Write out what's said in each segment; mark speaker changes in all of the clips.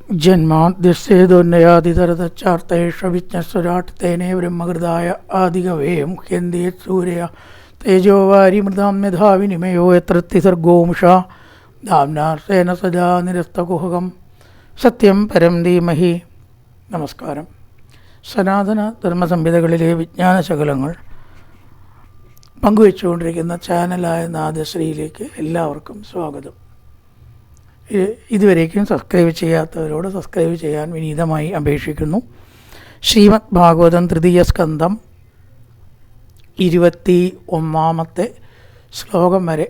Speaker 1: ജന്മാദ്യസ്യേതോന്നയാതിതരതച്ചാർത്തേഷവിജ്ഞസ്വരാട്ടേനേ ബ്രഹ്മകൃതായ ആദികവേ മുഖ്യന്തേ സൂര്യ തേജോവാരി മൃതാം മേധാവിനിമയോ യത്രത്തിസർഗോംഷാ ധാംനാർസേന സദാ നിരസ്തകുഹകം സത്യം പരം ധീമഹി. നമസ്കാരം. സനാതന ധർമ്മസംഹിതകളിലെ വിജ്ഞാനശകലങ്ങൾ പങ്കുവെച്ചുകൊണ്ടിരിക്കുന്ന ചാനലായ നാദശ്രീയിലേക്ക് എല്ലാവർക്കും സ്വാഗതം. ഇതുവരേക്കും സബ്സ്ക്രൈബ് ചെയ്യാത്തവരോട് സബ്സ്ക്രൈബ് ചെയ്യാൻ വിനീതമായി അപേക്ഷിക്കുന്നു. ശ്രീമദ് ഭാഗവതം തൃതീയ സ്കന്ധം 21 ശ്ലോകം വരെ,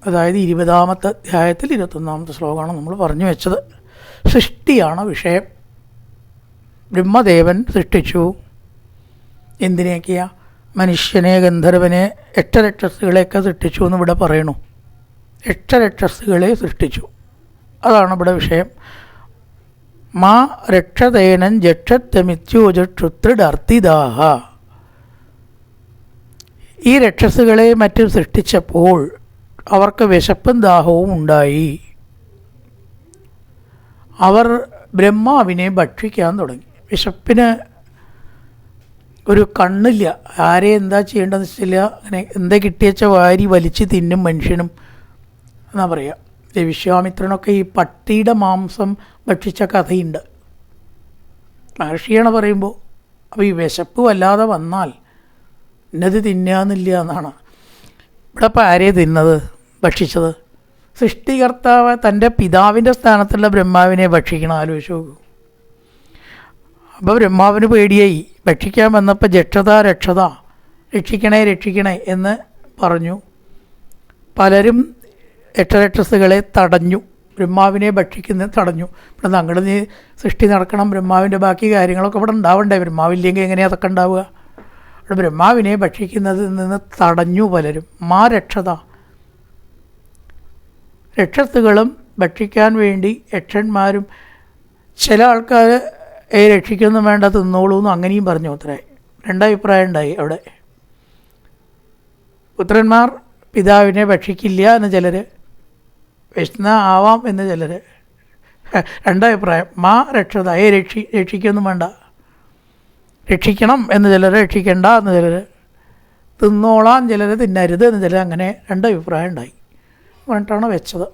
Speaker 1: അതായത് 20 അധ്യായത്തിൽ 21 ശ്ലോകമാണ് നമ്മൾ പറഞ്ഞു വെച്ചത്. സൃഷ്ടിയാണ് വിഷയം. ബ്രഹ്മദേവൻ സൃഷ്ടിച്ചു. എന്തിനേക്കെയാ? മനുഷ്യനെ, ഗന്ധർവനെ, എട്ടരക്ഷസുകളെയൊക്കെ സൃഷ്ടിച്ചു എന്ന് ഇവിടെ പറയണു. എട്ടരക്ഷസുകളെ സൃഷ്ടിച്ചു, അതാണ് ഇവിടെ വിഷയം. മാ രക്ഷതേനൻ ജക്ഷത്തമിത്യോജക്ഷുത്രിടർത്തിദാഹ. ഈ രക്ഷസുകളെ മറ്റും സൃഷ്ടിച്ചപ്പോൾ അവർക്ക് വിശപ്പും ദാഹവും ഉണ്ടായി. അവർ ബ്രഹ്മാവിനെ ഭക്ഷിക്കാൻ തുടങ്ങി. വിശപ്പിന് ഒരു കണ്ണില്ല, ആരെ എന്താ ചെയ്യേണ്ടതെന്ന് വെച്ചില്ല. അങ്ങനെ എന്താ കിട്ടിയച്ച വാരി വലിച്ച് തിന്നും മനുഷ്യനും എന്നാ പറയുക. വിശ്വാമിത്രനൊക്കെ ഈ പട്ടിയുടെ മാംസം ഭക്ഷിച്ച കഥയുണ്ട്. മഹർഷിയാണ് പറയുമ്പോൾ. അപ്പോൾ ഈ വിശപ്പ് വല്ലാതെ വന്നാൽ ഇന്നത് തിന്നാന്നില്ല എന്നാണ്. ഇവിടെ ഇപ്പോൾ ആരെയാണ് തിന്നത്, ഭക്ഷിച്ചത്? സൃഷ്ടികർത്താവ് തൻ്റെ പിതാവിൻ്റെ സ്ഥാനത്തുള്ള ബ്രഹ്മാവിനെ ഭക്ഷിക്കണം. ആലോചിച്ച് നോക്കൂ. അപ്പോൾ ബ്രഹ്മാവിന് പേടിയായി. ഭക്ഷിക്കാൻ വന്നപ്പോൾ രക്ഷത രക്ഷിക്കണേ എന്ന് പറഞ്ഞു. പലരും എട്ടരക്ഷസുകളെ തടഞ്ഞു, ബ്രഹ്മാവിനെ ഭക്ഷിക്കുന്നത് തടഞ്ഞു. ഇവിടെ ഞങ്ങളുടെ സൃഷ്ടി നടക്കണം, ബ്രഹ്മാവിൻ്റെ ബാക്കി കാര്യങ്ങളൊക്കെ ഇവിടെ ഉണ്ടാവണ്ടേ. ബ്രഹ്മാവില്ലെങ്കിൽ എങ്ങനെയാണ് അതൊക്കെ ഉണ്ടാവുക? ഇവിടെ ബ്രഹ്മാവിനെ ഭക്ഷിക്കുന്നതിൽ നിന്ന് തടഞ്ഞു പലരും. മാ രക്ഷത. രക്ഷസുകളും ഭക്ഷിക്കാൻ വേണ്ടി യക്ഷന്മാരും, ചില ആൾക്കാർ രക്ഷിക്കൊന്നും വേണ്ട തിന്നോളൂ എന്ന് അങ്ങനെയും പറഞ്ഞു. അത്രേ രണ്ടഭിപ്രായം ഉണ്ടായി അവിടെ. പുത്രന്മാർ പിതാവിനെ ഭക്ഷിക്കില്ല എന്ന് ചിലർ, വിഷ്ണു ആവാം എന്ന് ചിലർ. രണ്ടഭിപ്രായം. മാ രക്ഷത, രക്ഷിക്കൊന്നും വേണ്ട, രക്ഷിക്കണം എന്ന് ചിലർ, രക്ഷിക്കണ്ട എന്ന് ചിലർ, തിന്നോളാൻ ചിലർ, തിന്നരുത് എന്ന് ചിലർ. അങ്ങനെ രണ്ടഭിപ്രായം ഉണ്ടായി. പറഞ്ഞിട്ടാണ് വെച്ചത്.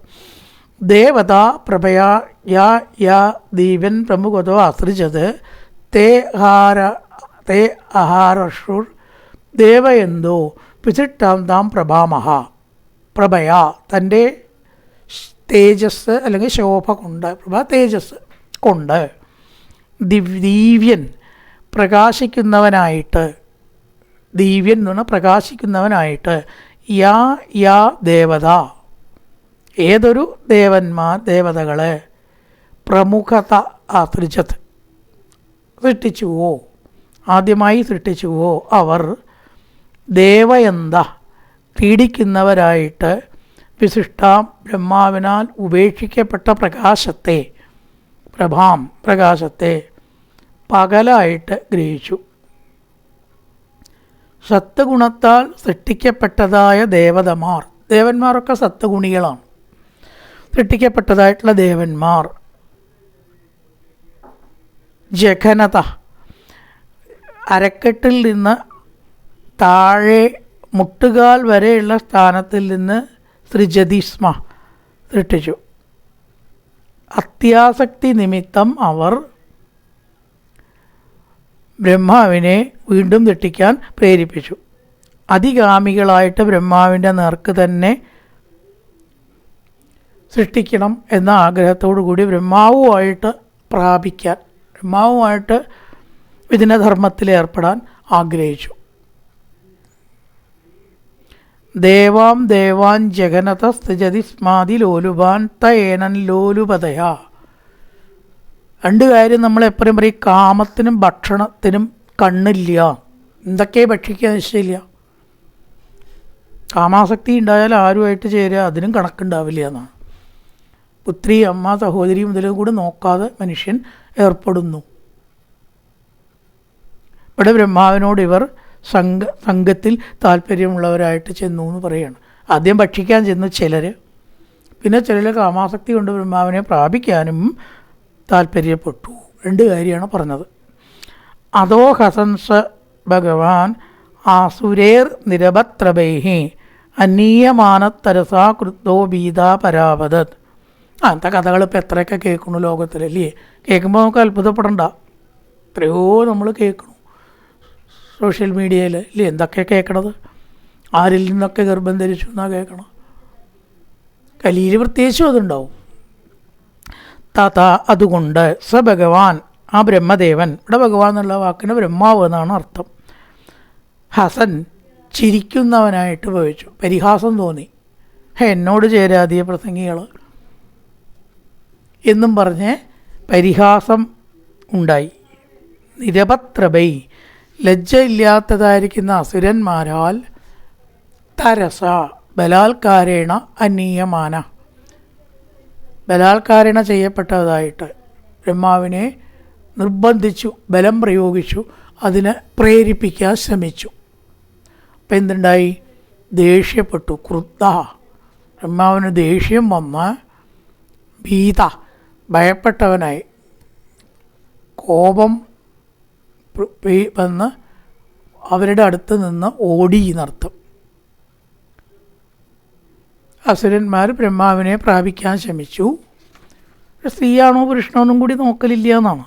Speaker 1: ദേവത പ്രഭയാ യാ ദീപൻ പ്രമുഖതോ ആശ്രിച്ചത് തേ ആഹാരഷുർ ദേവയന്തോ പിസിട്ടാം താം പ്രഭാമഹ. പ്രഭയാ, തൻ്റെ തേജസ് അല്ലെങ്കിൽ ശോഭ കൊണ്ട്, പ്രഭ തേജസ് കൊണ്ട്, ദിവ്യൻ പ്രകാശിക്കുന്നവനായിട്ട്, ദിവ്യൻ എന്ന് പറഞ്ഞാൽ പ്രകാശിക്കുന്നവനായിട്ട്, യാ ദേവത, ഏതൊരു ദേവതകളെ പ്രമുഖത ആശ്രിച്ചത് സൃഷ്ടിച്ചുവോ, ആദ്യമായി സൃഷ്ടിച്ചുവോ, അവർ ദേവയന്ത പീഡിക്കുന്നവരായിട്ട്, വിശിഷ്ടാം ബ്രഹ്മാവിനാൽ ഉപേക്ഷിക്കപ്പെട്ട പ്രകാശത്തെ, പ്രകാശത്തെ പകലായിട്ട് ഗ്രഹിച്ചു. സത്വഗുണത്താൽ സൃഷ്ടിക്കപ്പെട്ടതായ ദേവന്മാരൊക്കെ സത്വഗുണികളാണ്. സൃഷ്ടിക്കപ്പെട്ടതായിട്ടുള്ള ദേവന്മാർ ജഘനത, അരക്കെട്ടിൽ നിന്ന് താഴെ മുട്ടുകാൽ വരെയുള്ള സ്ഥാനത്തിൽ നിന്ന് സൃജതിസ്മ സൃഷ്ടിച്ചു. അത്യാസക്തി നിമിത്തം അവർ ബ്രഹ്മാവിനെ വീണ്ടും സൃഷ്ടിക്കാൻ പ്രേരിപ്പിച്ചു. അധിഗാമികളായിട്ട് ബ്രഹ്മാവിൻ്റെ നേർക്ക് തന്നെ സൃഷ്ടിക്കണം എന്ന ആഗ്രഹത്തോടു കൂടി ബ്രഹ്മാവുമായിട്ട് പ്രാപിക്കാൻ, ബ്രഹ്മാവുമായിട്ട് വിദിനധർമ്മത്തിൽ ഏർപ്പെടാൻ ആഗ്രഹിച്ചു. ദേവാൻ ജഗനത സ്ഥിജതി സ്മാതി ലോലുപാൻ തേനൻ ലോലുപതയാ. രണ്ട് കാര്യം നമ്മൾ എപ്പോഴും പറയും. കാമത്തിനും ഭക്ഷണത്തിനും കണ്ണില്ല. എന്തൊക്കെ ഭക്ഷിക്കാൻ നിശ്ചയില്ല. കാമാസക്തി ഉണ്ടായാൽ ആരുമായിട്ട് ചേരുക, അതിനും കണക്കുണ്ടാവില്ല എന്നാണ്. പുത്രി, അമ്മ, സഹോദരി മുതലും കൂടി നോക്കാതെ മനുഷ്യൻ ഏർപ്പെടുന്നു. ഇവിടെ ബ്രഹ്മാവിനോട് ഇവർ സംഘത്തിൽ താല്പര്യമുള്ളവരായിട്ട് ചെന്നു എന്ന് പറയുകയാണ്. ആദ്യം ഭക്ഷിക്കാൻ ചെന്നു ചിലർ, പിന്നെ ചിലർ കാമാസക്തി കൊണ്ട് ബ്രഹ്മാവിനെ പ്രാപിക്കാനും താല്പര്യപ്പെട്ടു. രണ്ട് കാര്യമാണ് പറഞ്ഞത്. അതോ ഹസൻസ ഭഗവാൻ ആസുരേർ നിരപത്രഭൈഹി അന്നീയമാനത്തരസാ കൃത്തോ ഭീതാ പരാവതത്. അങ്ങനത്തെ കഥകൾ ഇപ്പം എത്രയൊക്കെ കേൾക്കണു ലോകത്തിലല്ലേ. കേൾക്കുമ്പോൾ നമുക്ക് അത്ഭുതപ്പെടണ്ട. എത്രയോ നമ്മൾ കേൾക്കണു സോഷ്യൽ മീഡിയയിൽ അല്ലേ. എന്തൊക്കെ കേൾക്കണത്, ആരിൽ നിന്നൊക്കെ ഗർഭം ധരിച്ചു എന്നാണ് കേൾക്കണം. കലിയിൽ പ്രത്യേകിച്ചും അതുണ്ടാവും. തഥ അതുകൊണ്ട് സ ഭഗവാൻ ആ ബ്രഹ്മദേവൻ, ഇവിടെ ഭഗവാൻ എന്നുള്ള വാക്കിന് ബ്രഹ്മാവ് എന്നാണ് അർത്ഥം. ഹസൻ ചിരിക്കുന്നവനായിട്ട് ഭവിച്ചു. പരിഹാസം തോന്നി. എന്നോട് ചേരാതിയ പ്രസംഗികൾ എന്നും പറഞ്ഞ് പരിഹാസം ഉണ്ടായി. നിരപത്രഭൈ ലജ്ജയില്ലാത്തതായിരിക്കുന്ന അസുരന്മാരാൽ തരസ ബലാത്കാരേണ അന്നീയമാന ബലാത്കാരേണ ചെയ്യപ്പെട്ടതായിട്ട് ബ്രഹ്മാവിനെ നിർബന്ധിച്ചു, ബലം പ്രയോഗിച്ചു, അതിനെ പ്രേരിപ്പിക്കാൻ ശ്രമിച്ചു. അപ്പം എന്തുണ്ടായി? ദേഷ്യപ്പെട്ടു. ക്രുദ്ധ, ബ്രഹ്മാവിന് ദേഷ്യം വന്ന് ഭീത ഭയപ്പെട്ടവനായി. കോപം വന്ന് അവരുടെ അടുത്ത് നിന്ന് ഓടി എന്നർത്ഥം. അസുരന്മാർ ബ്രഹ്മാവിനെ പ്രാപിക്കാൻ ശ്രമിച്ചു. സ്ത്രീയാണോ പുരുഷനോന്നും കൂടി നോക്കലില്ല എന്നാണ്.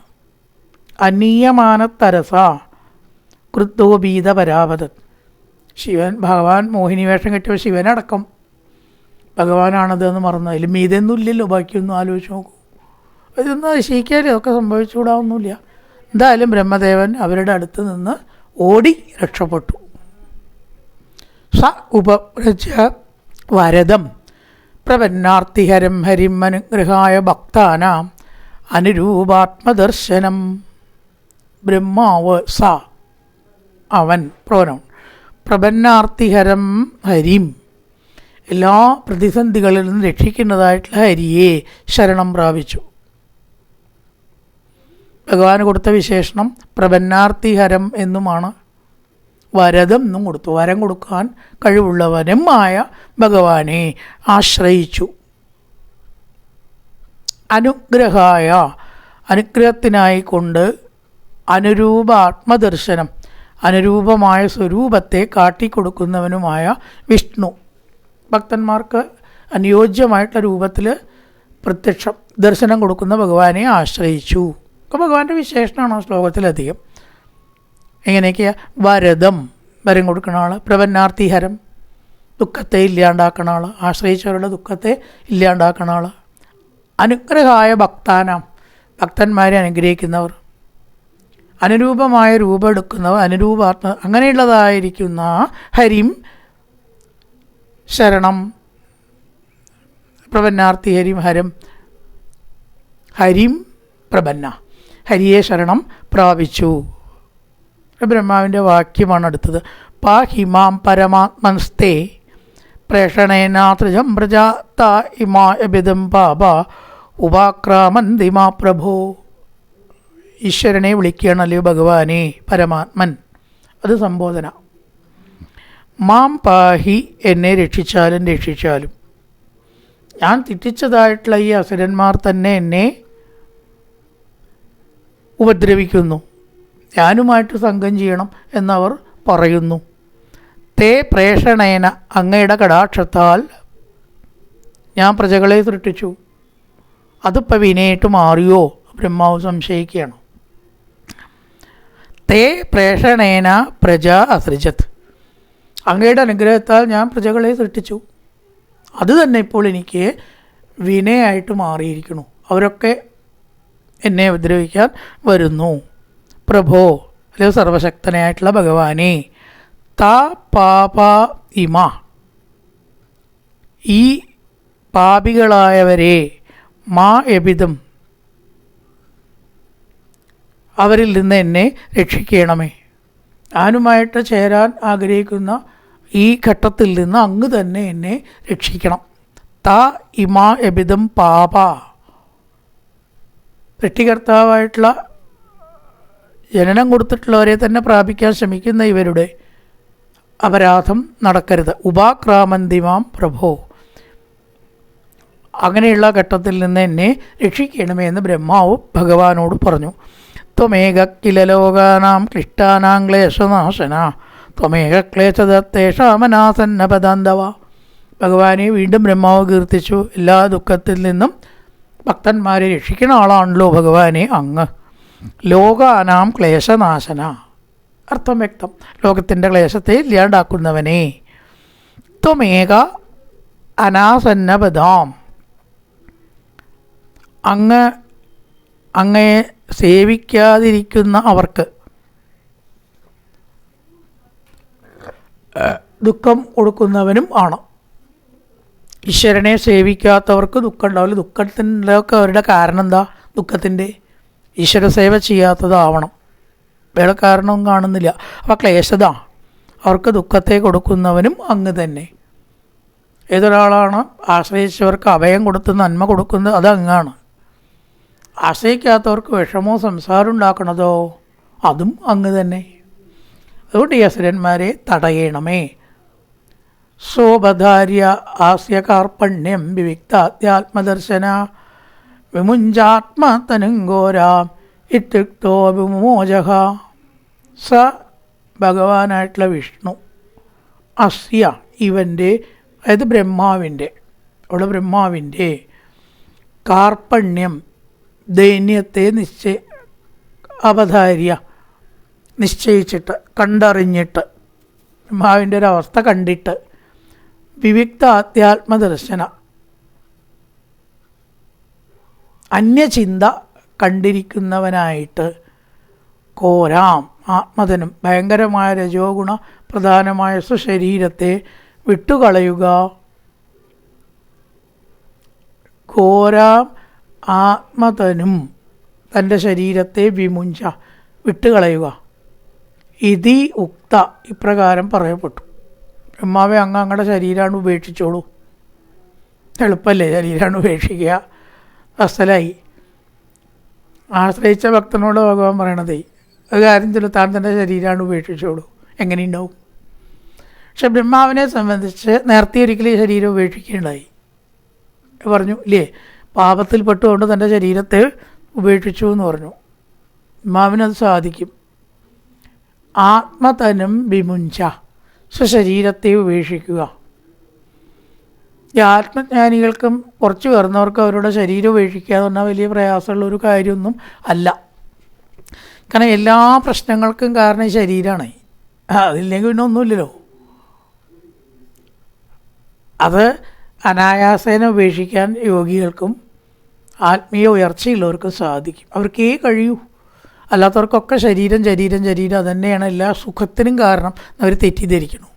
Speaker 1: അനീയമാനത്തരസ കൃത്തോ ഭീത പരാവതത്. ശിവൻ, ഭഗവാൻ മോഹിനി വേഷം കെട്ടിയ ശിവനടക്കം ഭഗവാനാണതെന്ന് മറന്നു. അതിൽ മീതൊന്നും ഇല്ലല്ലോ. ബാക്കിയൊന്നും ആലോചിച്ച് നോക്കൂ. ഇതൊന്നും അതിശയിക്കാതെ അതൊക്കെ സംഭവിച്ചുകൂടാവുന്നില്ല. എന്തായാലും ബ്രഹ്മദേവൻ അവരുടെ അടുത്ത് നിന്ന് ഓടി രക്ഷപ്പെട്ടു. സ ഉപപ്രജ വരദം പ്രപന്നാർത്തിഹരം ഹരിം അനുഗ്രഹായ ഭക്താനാം അനുരൂപാത്മദർശനം. ബ്രഹ്മാവ് സ അവൻ പ്രോനൗൺ. പ്രപന്നാർത്തിഹരം ഹരിം എല്ലാ പ്രതിസന്ധികളിൽ നിന്ന് രക്ഷിക്കുന്നതായിട്ടുള്ള ഹരിയെ ശരണം പ്രാപിച്ചു. ഭഗവാന് കൊടുത്ത വിശേഷണം പ്രപന്നാർത്തിഹരം എന്നുമാണ്. വരദം എന്നും കൊടുത്തു. വരം കൊടുക്കാൻ കഴിവുള്ളവനുമായ ഭഗവാനെ ആശ്രയിച്ചു. അനുഗ്രഹായ അനുഗ്രഹത്തിനായിക്കൊണ്ട് അനുരൂപ ആത്മദർശനം അനുരൂപമായ സ്വരൂപത്തെ കാട്ടിക്കൊടുക്കുന്നവനുമായ വിഷ്ണു. ഭക്തന്മാർക്ക് അനുയോജ്യമായിട്ടുള്ള രൂപത്തിൽ പ്രത്യക്ഷം ദർശനം കൊടുക്കുന്ന ഭഗവാനെ ആശ്രയിച്ചു. ഒക്കെ ഭഗവാന്റെ വിശേഷണമാണ് ആ ശ്ലോകത്തിലധികം. എങ്ങനെയൊക്കെയാ? വരദം വരം കൊടുക്കുന്ന ആൾ, പ്രപന്നാർത്തിഹരം ദുഃഖത്തെ ഇല്ലാണ്ടാക്കുന്ന ആൾ, ആശ്രയിച്ചവരുടെ ദുഃഖത്തെ ഇല്ലാണ്ടാക്കുന്ന ആൾ, അനുഗ്രഹായ ഭക്താനാം ഭക്തന്മാരെ അനുഗ്രഹിക്കുന്നവർ, അനുരൂപമായ രൂപം എടുക്കുന്നവർ, അനുരൂപാത്മ അങ്ങനെയുള്ളതായിരിക്കുന്ന ഹരിം ശരണം. പ്രപന്നാർത്തി ഹരിം ഹരം ഹരിം പ്രപന്ന ഹരിയെ ശരണം പ്രാപിച്ചു. ബ്രഹ്മാവിൻ്റെ വാക്യമാണ് അടുത്തത്. പാഹിമാം പരമാത്മൻസ്തേ പ്രേഷണേനാത്രിജം പ്രജാത ഇമായബിദം പാപ ഉപാക്രാമന്തി മാ പ്രഭോ. ഈശ്വരനെ വിളിക്കുകയാണല്ലോ ഭഗവാനെ, പരമാത്മൻ. അത് സംബോധന. മാം പാഹി എന്നെ രക്ഷിച്ചാലും ഞാൻ തെറ്റിച്ചതായിട്ടുള്ള ഈ അസുരന്മാർ തന്നെ എന്നെ ഉപദ്രവിക്കുന്നു, ഞാനുമായിട്ട് സംഘം ചെയ്യണം എന്നവർ പറയുന്നു. തേ പ്രേഷണേന അങ്ങയുടെ കടാക്ഷത്താൽ ഞാൻ പ്രജകളെ സൃഷ്ടിച്ചു. അതിപ്പോൾ വിനയായിട്ട് മാറിയോ? ബ്രഹ്മാവ് സംശയിക്കുകയാണ്. തേ പ്രേഷണേന പ്രജ അസൃജത്. അങ്ങയുടെ അനുഗ്രഹത്താൽ ഞാൻ പ്രജകളെ സൃഷ്ടിച്ചു. അത് തന്നെ ഇപ്പോൾ എനിക്ക് വിനയായിട്ട് മാറിയിരിക്കുന്നു. അവരൊക്കെ എന്നെ ഉപദ്രവിക്കാൻ വരുന്നു. പ്രഭോ, അല്ലെങ്കിൽ സർവശക്തനായിട്ടുള്ള ഭഗവാനെ, താ പാപ ഇമ ഈ പാപികളായവരെ മാ എബിതം അവരിൽ നിന്ന് എന്നെ രക്ഷിക്കണമേ. ഞാനുമായിട്ട് ചേരാൻ ആഗ്രഹിക്കുന്ന ഈ ഘട്ടത്തിൽ നിന്ന് അങ്ങ് തന്നെ എന്നെ രക്ഷിക്കണം. താ ഇമാ എബിതം പാപ സൃഷ്ടികർത്താവായിട്ടുള്ള ജനനം കൊടുത്തിട്ടുള്ളവരെ തന്നെ പ്രാപിക്കാൻ ശ്രമിക്കുന്ന ഇവരുടെ അപരാധം നടക്കരുത്. ഉപാക്രാമന്തിമാം പ്രഭോ അങ്ങനെയുള്ള ഘട്ടത്തിൽ നിന്ന് എന്നെ രക്ഷിക്കണമേ എന്ന് ബ്രഹ്മാവ് ഭഗവാനോട് പറഞ്ഞു. ത്വമേക കില ലോകാനാം ക്ലിഷ്ടാനാം ക്ലേശനാശന ത്വമേക ക്ലേശതത്തേഷാമനാസന്ന പദാന്തവ. ഭഗവാനെ വീണ്ടും ബ്രഹ്മാവ് കീർത്തിച്ചു. എല്ലാ ദുഃഖത്തിൽ നിന്നും ഭക്തന്മാരെ രക്ഷിക്കുന്ന ആളാണല്ലോ ഭഗവാനെ അങ്ങ്. ലോകാനാം ക്ലേശനാശന, അർത്ഥം വ്യക്തം, ലോകത്തിൻ്റെ ക്ലേശത്തെ ഇല്ലാണ്ടാക്കുന്നവനെ. ത്വമേക അനാസന്നപദാം, അങ്ങയെ സേവിക്കാതിരിക്കുന്ന അവർക്ക് ദുഃഖം കൊടുക്കുന്നവനും ആണ്. ഈശ്വരനെ സേവിക്കാത്തവർക്ക് ദുഃഖം ഉണ്ടാവില്ല. ദുഃഖത്തിൻ്റെയൊക്കെ അവരുടെ കാരണം എന്താ? ദുഃഖത്തിൻ്റെ ഈശ്വര സേവ ചെയ്യാത്തതാവണം. വേറെ കാരണവും കാണുന്നില്ല. അപ്പോൾ ക്ലേശത, അവർക്ക് ദുഃഖത്തെ കൊടുക്കുന്നവനും അങ്ങ് തന്നെ. ഏതൊരാളാണ് ആശ്രയിച്ചവർക്ക് അഭയം കൊടുത്ത് നന്മ കൊടുക്കുന്നത്, അത് അങ്ങാണ്. ആശ്രയിക്കാത്തവർക്ക് വിഷമോ സംസാരം ഉണ്ടാക്കണതോ അതും അങ്ങ് തന്നെ. അതുകൊണ്ട് ഈ അസുരന്മാരെ തടയണമേ. സോപധാര്യ ആസ്യ കാർപ്പണ്യം വിവിക്താത്യാത്മദർശന വിമുഞ്ചാത്മതനുങ്കോരാം ഇത്യുക്തോ വിമോചക. സ ഭഗവാനായിട്ടുള്ള വിഷ്ണു, അസ്യ ഇവൻ്റെ, അതായത് ബ്രഹ്മാവിൻ്റെ, അവിടെ ബ്രഹ്മാവിൻ്റെ കാർപ്പണ്യം ദൈന്യത്തെ അവധാര്യ നിശ്ചയിച്ചിട്ട്, കണ്ടറിഞ്ഞിട്ട്, ബ്രഹ്മാവിൻ്റെ ഒരവസ്ഥ കണ്ടിട്ട്, വിവിക്ത ആധ്യാത്മദർശന അന്യചിന്ത കണ്ടിരിക്കുന്നവനായിട്ട്, കോരാം ആത്മതനും ഭയങ്കരമായ രജോ ഗുണ പ്രധാനമായ സ്വശരീരത്തെ വിട്ടുകളയുക. ഘോരാം ആത്മതനും തൻ്റെ ശരീരത്തെ വിമുഞ്ച വിട്ടുകളയുക. ഇതി ഉക്ത, ഇപ്രകാരം പറയപ്പെട്ടു. ബ്രഹ്മാവെ അങ്ങ് അങ്ങയുടെ ശരീരമാണ് ഉപേക്ഷിച്ചോളൂ. എളുപ്പമല്ലേ ശരീരമാണ് ഉപേക്ഷിക്കുക, അസലായി. ആശ്രയിച്ച ഭക്തനോട് ഭഗവാൻ പറയണതേ അത് കാര്യം ചില താൻ തൻ്റെ ശരീരമാണ് ഉപേക്ഷിച്ചോളൂ. എങ്ങനെയുണ്ടാവും? പക്ഷെ ബ്രഹ്മാവിനെ സംബന്ധിച്ച് നേരത്തെ ഒരിക്കലും ഈ ശരീരം ഉപേക്ഷിക്കുകയുണ്ടായി പറഞ്ഞു ഇല്ലേ. പാപത്തിൽപ്പെട്ടുകൊണ്ട് തൻ്റെ ശരീരത്തെ ഉപേക്ഷിച്ചു എന്ന് പറഞ്ഞു. ബ്രഹ്മാവിനത് സാധിക്കും. ആത്മതനും വിമുഞ്ച, സ്വശരീരത്തെ ഉപേക്ഷിക്കുക. ഈ ആത്മജ്ഞാനികൾക്കും കുറച്ച് വരുന്നവർക്കും അവരുടെ ശരീരം ഉപേക്ഷിക്കുക എന്ന് പറഞ്ഞാൽ വലിയ പ്രയാസമുള്ളൊരു കാര്യമൊന്നും അല്ല. കാരണം എല്ലാ പ്രശ്നങ്ങൾക്കും കാരണം ഈ ശരീരമാണ്. അതില്ലെങ്കിൽ പിന്നെ ഒന്നുമില്ലല്ലോ. അത് അനായാസേന ഉപേക്ഷിക്കാൻ യോഗികൾക്കും ആത്മീയ ഉയർച്ചയുള്ളവർക്കും സാധിക്കും. അവർക്കേ കഴിയൂ. അല്ലാത്തവർക്കൊക്കെ ശരീരം ശരീരം ശരീരം അതുതന്നെയാണ് എല്ലാ സുഖത്തിനും കാരണം. അവർ തെറ്റിദ്ധരിക്കണം.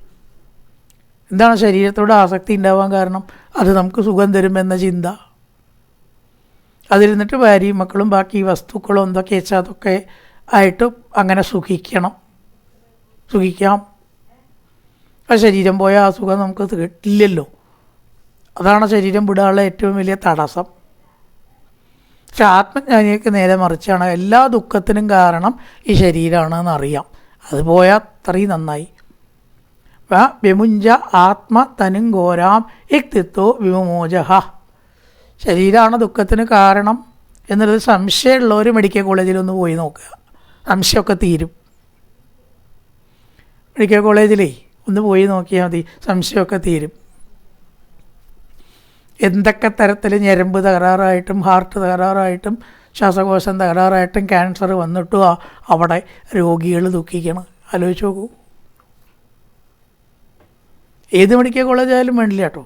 Speaker 1: എന്താണ് ശരീരത്തോട് ആസക്തി ഉണ്ടാവാൻ കാരണം? അത് നമുക്ക് സുഖം തരുമെന്ന ചിന്ത. അതിരുന്നിട്ട് ഭാര്യയും മക്കളും ബാക്കി വസ്തുക്കളും എന്തൊക്കെ വെച്ചാൽ അതൊക്കെ ആയിട്ട് അങ്ങനെ സുഖിക്കാം. ആ ശരീരം പോയാൽ ആ സുഖം നമുക്ക് കിട്ടില്ലല്ലോ. അതാണ് ശരീരം വിടാനുള്ള ഏറ്റവും വലിയ തടസ്സം. പക്ഷെ ആത്മജ്ഞാനിക്ക് നേരെ മറിച്ചാണ്. എല്ലാ ദുഃഖത്തിനും കാരണം ഈ ശരീരമാണെന്ന് അറിയാം. അത് പോയാൽ അത്രയും നന്നായി. വിമുഞ്ച ആത്മ തനും ഘോരാം ഇക്തിത്വോ വിമോച. ശരീരമാണ് ദുഃഖത്തിന് കാരണം എന്നുള്ളത് സംശയമുള്ളവർ മെഡിക്കൽ കോളേജിലൊന്ന് പോയി നോക്കുക. സംശയമൊക്കെ തീരും. മെഡിക്കൽ കോളേജിലേ ഒന്ന് പോയി നോക്കിയാൽ മതി, സംശയമൊക്കെ തീരും. എന്തൊക്കെ തരത്തിൽ ഞരമ്പ് തകരാറായിട്ടും ഹാർട്ട് തകരാറായിട്ടും ശ്വാസകോശം തകരാറായിട്ടും ക്യാൻസർ വന്നിട്ടും അവിടെ രോഗികൾ ദുഃഖിക്കണം. ആലോചിച്ച് നോക്കൂ. ഏത് മെഡിക്കൽ കോളേജായാലും വേണ്ടില്ല കേട്ടോ.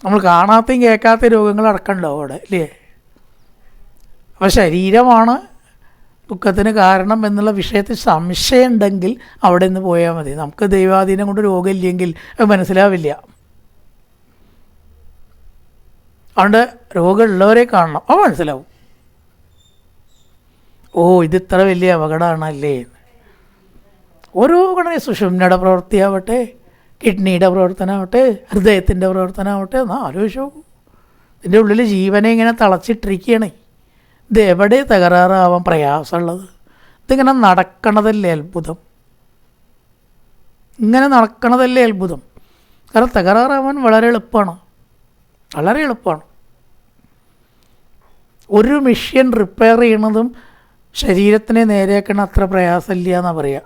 Speaker 1: നമ്മൾ കാണാത്തയും കേൾക്കാത്ത രോഗങ്ങൾ അടക്കമുണ്ടാവും അവിടെ, ഇല്ലേ? അപ്പോൾ ശരീരമാണ് ദുഃഖത്തിന് കാരണം എന്നുള്ള വിഷയത്തിൽ സംശയം ഉണ്ടെങ്കിൽ അവിടെ നിന്ന് പോയാൽ മതി. നമുക്ക് ദൈവാധീനം കൊണ്ട് രോഗമില്ലെങ്കിൽ അത് മനസ്സിലാവില്ല. അതുകൊണ്ട് രോഗമുള്ളവരെ കാണണം, അത് മനസ്സിലാവും. ഇത് ഇത്ര വലിയ അപകടമാണല്ലേ. ഓരോ ഘടന സുഷുമ്നയുടെ പ്രവൃത്തിയാവട്ടെ, കിഡ്നിയുടെ പ്രവർത്തനമാവട്ടെ, ഹൃദയത്തിൻ്റെ പ്രവർത്തനമാവട്ടെ, എന്നാൽ ആലോചിച്ച് നോക്കൂ. ഇതിൻ്റെ ഉള്ളിൽ ജീവനെ ഇങ്ങനെ തളച്ചിട്ടിരിക്കുകയാണ്. ഇത് എവിടെ തകരാറാവാൻ പ്രയാസമുള്ളത്? ഇതിങ്ങനെ നടക്കണതല്ലേ അത്ഭുതം. ഇങ്ങനെ നടക്കണതല്ലേ അത്ഭുതം. കാരണം തകരാറാവാൻ വളരെ എളുപ്പമാണ്. വളരെ എളുപ്പമാണ്. ഒരു മെഷീൻ റിപ്പയർ ചെയ്യണതും ശരീരത്തിനെ നേരെയാക്കണ അത്ര പ്രയാസമില്ല എന്നാണ് പറയുക.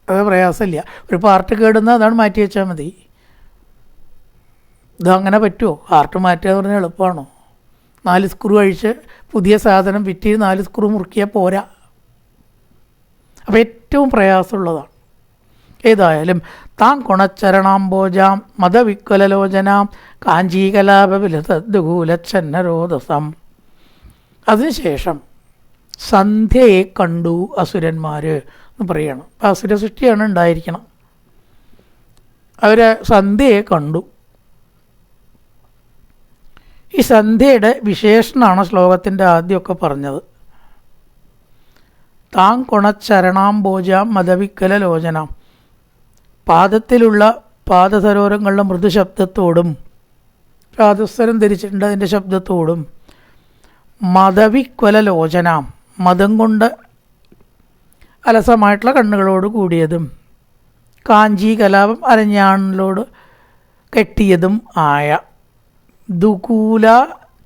Speaker 1: അത് പ്രയാസമില്ല. ഒരു പാർട്ട് കേടുന്ന അതാണ് മാറ്റി വെച്ചാൽ മതി. ഇതങ്ങനെ പറ്റുമോ? ഹാർട്ട് മാറ്റുക എന്ന് പറഞ്ഞാൽ എളുപ്പമാണോ? 4 സ്ക്രൂ അഴിച്ച് പുതിയ സാധനം ഫിറ്റ് 4 സ്ക്രൂ മുറുക്കിയാൽ പോരാ. അപ്പോൾ ഏറ്റവും പ്രയാസമുള്ളതാണ്. ഏതായാലും താൻ കുണച്ചരണാംബോജാം മതവിക്വലലോചനാം കാഞ്ചീകലാപവിലതദ്ഗൂലച്ചന്നരോദസം. അതിനുശേഷം സന്ധ്യയെ കണ്ടു അസുരന്മാർ എന്ന് പറയുകയാണ്. അപ്പം അസുര സൃഷ്ടിയാണ് ഉണ്ടായിരിക്കണം. അവർ സന്ധ്യയെ കണ്ടു. ഈ സന്ധ്യയുടെ വിശേഷണമാണ് ശ്ലോകത്തിൻ്റെ ആദ്യമൊക്കെ പറഞ്ഞത്. താൻ കുണച്ചരണാംബോജാം മതവിക്കലലോചനാം. പാദത്തിലുള്ള പാദസരോരങ്ങളുടെ മൃദുശബ്ദത്തോടും, പാദസ്വരം ധരിച്ചിട്ടുണ്ട് അതിൻ്റെ ശബ്ദത്തോടും, മതവിക്വലലോചനാം മതം കൊണ്ട് അലസമായിട്ടുള്ള കണ്ണുകളോട് കൂടിയതും, കാഞ്ചി കലാപം അരഞ്ഞാണിലോട് കെട്ടിയതും ആയ ദുകൂല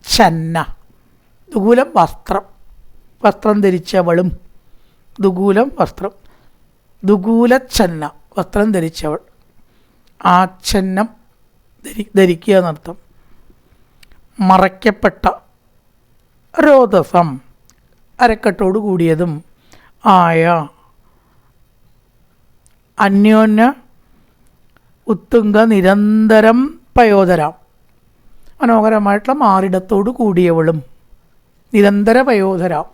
Speaker 1: ചന്ന. ദുകൂലം വസ്ത്രം, വസ്ത്രം ധരിച്ചവളും. ദുകൂലം വസ്ത്രം, ദുകൂലച്ചന്ന വസ്ത്രം ധരിച്ചവൾ. ആച്ഛന്നം ധരിക്കുക എന്നർത്ഥം. മറയ്ക്കപ്പെട്ട രോദസം അരക്കെട്ടോട് കൂടിയതും ആയ അന്യോന്യ ഉത്തുംഗ നിരന്തരം പയോധരാം. മനോഹരമായിട്ടുള്ള മാറിടത്തോട് കൂടിയവളും, നിരന്തര പയോധരാം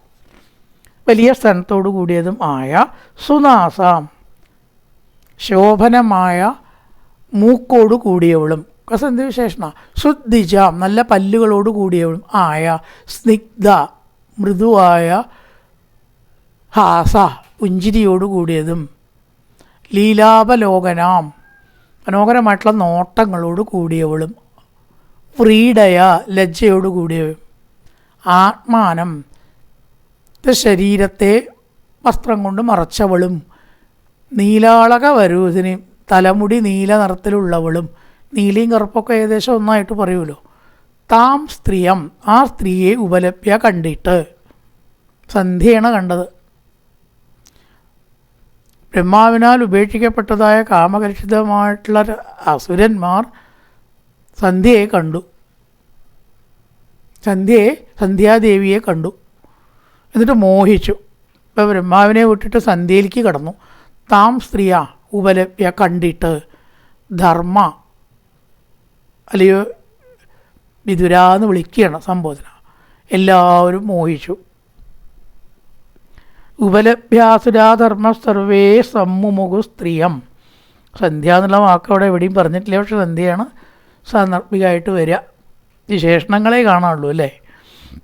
Speaker 1: വലിയ സ്ഥാനത്തോടു കൂടിയതും ആയ സുനാസാം ശോഭനമായ മൂക്കോട് കൂടിയവളും. സന്ധ്യ വിശേഷണ. ശുദ്ധിജാം നല്ല പല്ലുകളോട് കൂടിയവളും ആയ സ്നിഗ്ധ മൃദുവായ ഹാസ പുഞ്ചിരിയോട് കൂടിയതും, ലീലാപലോകനാം മനോഹരമായിട്ടുള്ള നോട്ടങ്ങളോട് കൂടിയവളും, വ്രീഡയ ലജ്ജയോട് കൂടിയവളും, ആത്മാനം ശരീരത്തെ വസ്ത്രം കൊണ്ട് മറച്ചവളും, നീലാളക വരൂതിന് തലമുടി നീല നിറത്തിലുള്ളവളും. നീലയും കറുപ്പൊക്കെ ഏകദേശം ഒന്നായിട്ട് പറയുമല്ലോ. താം സ്ത്രീയം ആ സ്ത്രീയെ ഉപലഭ്യ കണ്ടിട്ട്. സന്ധ്യയാണ് കണ്ടത്. ബ്രഹ്മാവിനാൽ ഉപേക്ഷിക്കപ്പെട്ടതായ കാമകലുഷിതമായിട്ടുള്ള അസുരന്മാർ സന്ധ്യയെ കണ്ടു. സന്ധ്യാദേവിയെ കണ്ടു. എന്നിട്ട് മോഹിച്ചു. ഇപ്പോൾ ബ്രഹ്മാവിനെ വിട്ടിട്ട് സന്ധ്യയിലേക്ക് കടന്നു. താം സ്ത്രീയ ഉപലഭ്യ കണ്ടിട്ട്. ധർമ്മ അല്ലയോ വിതുരാന്ന് വിളിക്കുകയാണ് സംബോധന. എല്ലാവരും മോഹിച്ചു. ഉപലഭ്യാസുരാധർമ്മ സർവേ സമ്മുമുഖു സ്ത്രീയം. സന്ധ്യ എന്നുള്ള വാക്ക് അവിടെ എവിടെയും പറഞ്ഞിട്ടില്ല. പക്ഷെ സന്ധ്യയാണ് സാന്ദർഭികമായിട്ട് വരിക. വിശേഷണങ്ങളെ കാണാനുള്ളൂ അല്ലേ.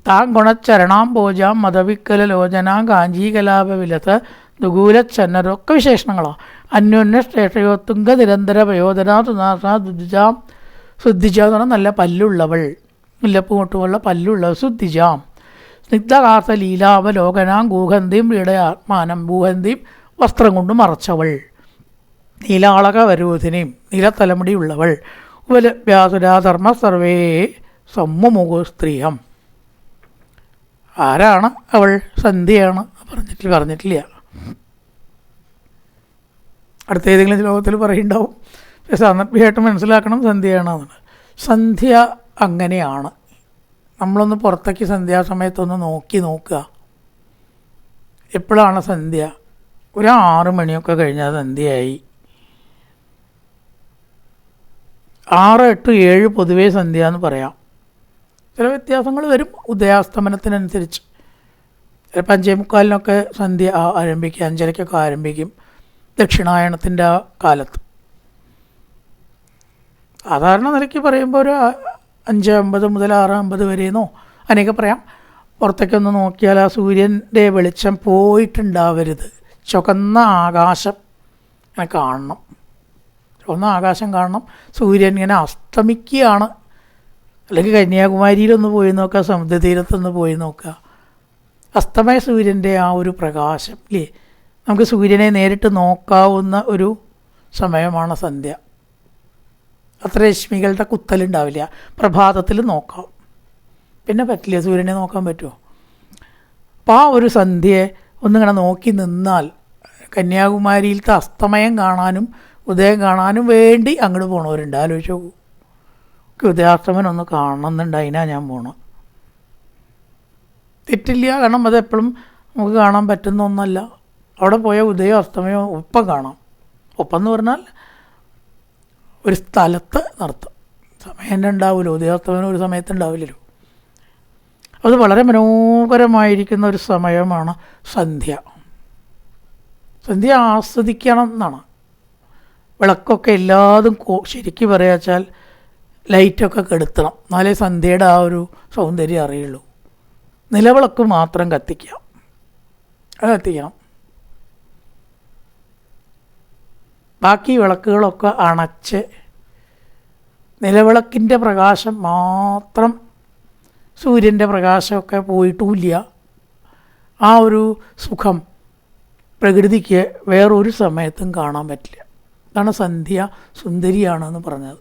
Speaker 1: താൻ ഗുണച്ചരണാംബോജാം മതവിക്കലലോചനാം കാഞ്ചീകലാപവിലസ ദുകൂലച്ചന്നരൊക്കെ വിശേഷണങ്ങളാണ്. അന്യോന്യ ശ്രേഷ്ഠയോത്തുങ്ക നിരന്തര പയോധനാ തുനാസ ദുദ്ധിജാം. ശുദ്ധിജ എന്ന് പറഞ്ഞാൽ നല്ല പല്ലുള്ളവൾ, മുല്ലപ്പൂട്ടുമുള്ള പല്ലുള്ളവൾ. ശുദ്ധിജാം സ്നിഗ്ധകാസ ലീലാവലോകനാം ഗൂഹന്തിയും വീടയാത്മാനം. ഭൂഹന്തിയും വസ്ത്രം കൊണ്ട് മറച്ചവൾ. നീലാളക വരൂധിനിയും നീലത്തലമുടിയുള്ളവൾ. ഉപലഭ്യാസുരാധർമ്മ സർവേ സമ്മുമുഖു സ്ത്രീയം. ആരാണ് അവൾ? സന്ധ്യയാണ്. പറഞ്ഞിട്ടില്ല. അടുത്ത ഏതെങ്കിലും ശ്ലോകത്തിൽ പറയുണ്ടാവും. സാന്ദർഭികമായിട്ട് മനസ്സിലാക്കണം സന്ധ്യയാണെന്നാണ്. സന്ധ്യ അങ്ങനെയാണ്. നമ്മളൊന്ന് പുറത്തേക്ക് സന്ധ്യാസമയത്തൊന്ന് നോക്കുക. എപ്പോഴാണ് സന്ധ്യ? ഒരു 6 മണിയൊക്കെ കഴിഞ്ഞാൽ സന്ധ്യയായി. 6, 8, 7 പൊതുവേ സന്ധ്യ എന്ന് പറയാം. ചില വ്യത്യാസങ്ങൾ വരും ഉദയാസ്തമനത്തിനനുസരിച്ച്. ചിലപ്പോൾ 5:45 സന്ധ്യ ആരംഭിക്കും, 5:30 ആരംഭിക്കും ദക്ഷിണായണത്തിൻ്റെ ആ കാലത്ത്. സാധാരണ നിലയ്ക്ക് പറയുമ്പോൾ ഒരു 5:50 മുതൽ 6:50 വരെയെന്നോ അങ്ങനെയൊക്കെ പറയാം. പുറത്തേക്കൊന്ന് നോക്കിയാൽ ആ സൂര്യൻ്റെ വെളിച്ചം പോയിട്ടുണ്ടാവരുത്. ചുവന്ന ആകാശം ഇങ്ങനെ കാണണം. ചുവന്ന ആകാശം കാണണം. സൂര്യൻ ഇങ്ങനെ അസ്തമിക്കുകയാണ്. അല്ലെങ്കിൽ കന്യാകുമാരിയിലൊന്ന് പോയി നോക്കുക, സമുദ്രതീരത്തൊന്ന് പോയി നോക്കുക. അസ്തമയ സൂര്യൻ്റെ ആ ഒരു പ്രകാശം ഇല്ലേ, നമുക്ക് സൂര്യനെ നേരിട്ട് നോക്കാവുന്ന ഒരു സമയമാണ് സന്ധ്യ. അത്ര രശ്മികളുടെ കുത്തലുണ്ടാവില്ല. പ്രഭാതത്തിൽ നോക്കാം, പിന്നെ പറ്റില്ല, സൂര്യനെ നോക്കാൻ പറ്റുമോ? അപ്പോൾ ആ ഒരു സന്ധ്യയെ ഒന്നിങ്ങനെ നോക്കി നിന്നാൽ കന്യാകുമാരിയിലത്തെ അസ്തമയം കാണാനും ഉദയം കാണാനും വേണ്ടി അങ്ങോട്ട് പോണവരുണ്ട്. ആലോചിച്ച് നോക്കൂ. ഉദയാസ്തമനം ഒന്ന് കാണണമെന്നുണ്ട്, അതിനാണ് ഞാൻ പോകണം. തെറ്റില്ല, കാരണം അതെപ്പോഴും നമുക്ക് കാണാൻ പറ്റുന്ന ഒന്നല്ല. അവിടെ പോയ ഉദയം അസ്തമയം ഒപ്പം കാണാം. ഒപ്പം എന്ന് പറഞ്ഞാൽ ഒരു സ്ഥലത്ത് നടത്തും. സമയം തന്നെ ഉണ്ടാവില്ല, ഉദയാസ്തമനം ഒരു സമയത്ത് ഉണ്ടാവില്ലല്ലോ. അത് വളരെ മനോഹരമായിരിക്കുന്ന ഒരു സമയമാണ് സന്ധ്യ. സന്ധ്യ ആസ്വദിക്കണം എന്നാണ്. വിളക്കൊക്കെ എല്ലാതും ശരിക്കും പറയാച്ചാൽ ലൈറ്റൊക്കെ കെടുത്തണം, എന്നാലേ സന്ധ്യയുടെ ആ ഒരു സൗന്ദര്യം അറിയുള്ളൂ. നിലവിളക്ക് മാത്രം കത്തിക്കാം, അത് കത്തിക്കാം. ബാക്കി വിളക്കുകളൊക്കെ അണച്ച് നിലവിളക്കിൻ്റെ പ്രകാശം മാത്രം, സൂര്യൻ്റെ പ്രകാശമൊക്കെ പോയിട്ടുമില്ല. ആ ഒരു സുഖം പ്രകൃതിക്ക് വേറൊരു സമയത്തും കാണാൻ പറ്റില്ല. അതാണ് സന്ധ്യ സുന്ദരിയാണെന്ന് പറഞ്ഞത്.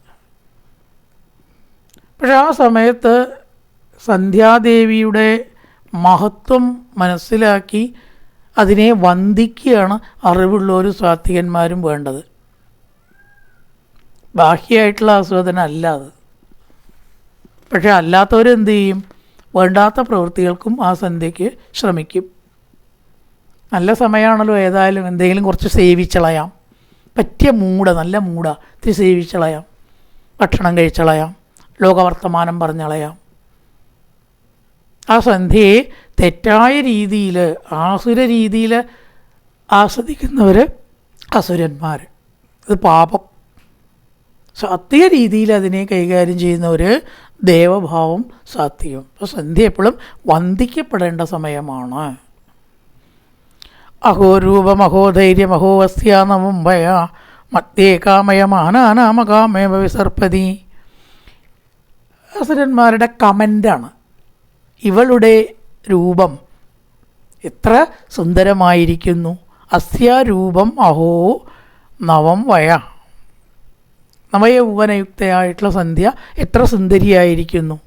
Speaker 1: പക്ഷെ ആ സമയത്ത് സന്ധ്യാദേവിയുടെ മഹത്വം മനസ്സിലാക്കി അതിനെ വന്ദിക്കുകയാണ് അറിവുള്ളവരും സാത്വികന്മാരും വേണ്ടത്. ബാഹ്യമായിട്ടുള്ള ആസ്വാദനം അല്ല അത്. പക്ഷെ അല്ലാത്തവരെന്ത് ചെയ്യും? വേണ്ടാത്ത പ്രവൃത്തികൾക്കും ആ സന്ധ്യയ്ക്ക് ശ്രമിക്കും. നല്ല സമയമാണല്ലോ, ഏതായാലും എന്തെങ്കിലും കുറച്ച് സേവിച്ചളയാം, പറ്റിയ നല്ല ഇത്തിരി സേവിച്ചളയാം, ഭക്ഷണം കഴിച്ചളയാം, ലോകവർത്തമാനം പറഞ്ഞളയാം. ആ സന്ധ്യയെ തെറ്റായ രീതിയിൽ, ആസുര രീതിയിൽ ആസ്വദിക്കുന്നവർ അസുരന്മാർ, അത് പാപം. സാത്വിക രീതിയിൽ അതിനെ കൈകാര്യം ചെയ്യുന്നവർ ദേവഭാവം, സാത്വികം. അപ്പോൾ സന്ധ്യ എപ്പോഴും വന്ദിക്കപ്പെടേണ്ട സമയമാണ്. അഹോ രൂപം അഹോ ധൈര്യം അഹോ വസ്യ നമുംബയ മധ്യേ കാമയമാനാമകാമേവ വിസർപ്പതി. അസുരന്മാരുടെ കമൻ്റാണ്. ഇവളുടെ രൂപം എത്ര സുന്ദരമായിരിക്കുന്നു, അസ്യ രൂപം അഹോ നവം വയ, നവയൗവനയുക്തയായിട്ടുള്ള സന്ധ്യ എത്ര സുന്ദരിയായിരിക്കുന്നു.